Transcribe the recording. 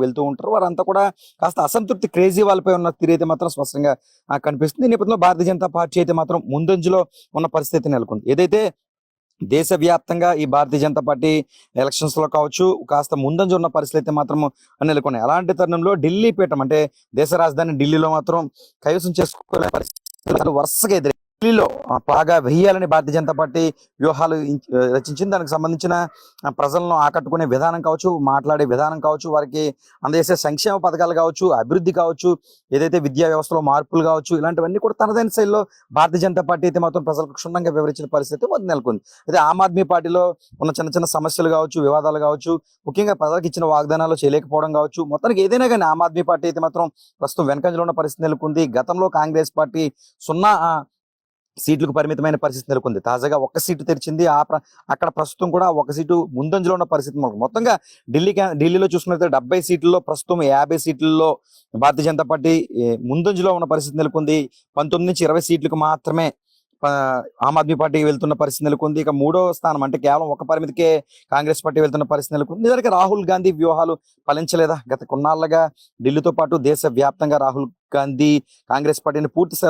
వెళ్తూ ఉంటారు. వారంతా కూడా కాస్త అసంతృప్తి క్రేజీ వాళ్ళపై ఉన్న తీరైతే మాత్రం స్పష్టంగా కనిపిస్తుంది. ఈ నేపథ్యంలో భారతీయ జనతా పార్టీ అయితే మాత్రం ముందంజలో ఉన్న పరిస్థితి నెలకొంది. ఏదైతే దేశవ్యాప్తంగా ఈ భారతీయ జనతా పార్టీ ఎలక్షన్స్ లో కావచ్చు కాస్త ముందంజ ఉన్న పరిస్థితి అయితే మాత్రం నెలకొన్నాయి. అలాంటి తరుణంలో ఢిల్లీ పీఠం అంటే దేశ రాజధాని ఢిల్లీలో మాత్రం కైవసం చేసుకునే పరిస్థితులు వరుసగా ఎదురై ఢిల్లీలో బాగా వెయ్యాలని భారతీయ జనతా పార్టీ వ్యూహాలు రచించింది. దానికి సంబంధించిన ప్రజలను ఆకట్టుకునే విధానం కావచ్చు, మాట్లాడే విధానం కావచ్చు, వారికి అందజేసే సంక్షేమ పథకాలు కావచ్చు, అభివృద్ధి కావచ్చు, ఏదైతే విద్యా వ్యవస్థలో మార్పులు కావచ్చు, ఇలాంటివన్నీ కూడా తనదైన శైలిలో భారతీయ జనతా పార్టీ అయితే మాత్రం ప్రజలకు క్షుణ్ణంగా వివరించిన పరిస్థితి మొదటి నెలకొంది. అయితే ఆమ్ ఆద్మీ పార్టీలో ఉన్న చిన్న చిన్న సమస్యలు కావచ్చు, వివాదాలు కావచ్చు, ముఖ్యంగా ప్రజలకు ఇచ్చిన వాగ్దానాలు చేయలేకపోవడం కావచ్చు, మొత్తానికి ఏదైనా కానీ ఆమ్ ఆద్మీ పార్టీ అయితే మాత్రం ప్రస్తుతం వెనకంజలో ఉన్న పరిస్థితి నెలకొంది. గతంలో కాంగ్రెస్ పార్టీ 0 సీట్లకు పరిమితమైన పరిస్థితి నెలకొంది. తాజాగా ఒక్క సీటు తెరిచింది. అక్కడ ప్రస్తుతం కూడా ఒక సీటు ముందంజలో ఉన్న పరిస్థితి మొత్తంగా ఢిల్లీలో చూసుకున్నట్లయితే 70 సీట్లలో ప్రస్తుతం 50 సీట్లలో భారతీయ జనతా పార్టీ ముందంజలో ఉన్న పరిస్థితి నెలకొంది. 19 నుంచి 20 సీట్లకు మాత్రమే ఆమ్ ఆద్మీ పార్టీకి వెళ్తున్న పరిస్థితి నెలకొంది. ఇక 3వ స్థానం అంటే కేవలం ఒక పరిమితికే కాంగ్రెస్ పార్టీ వెళ్తున్న పరిస్థితి నెలకొంది. నిజానికి రాహుల్ గాంధీ వ్యూహాలు ఫలించలేదా? గత కొన్నాళ్లుగా ఢిల్లీతో పాటు దేశ వ్యాప్తంగా రాహుల్ గాంధీ కాంగ్రెస్ పార్టీని పూర్తి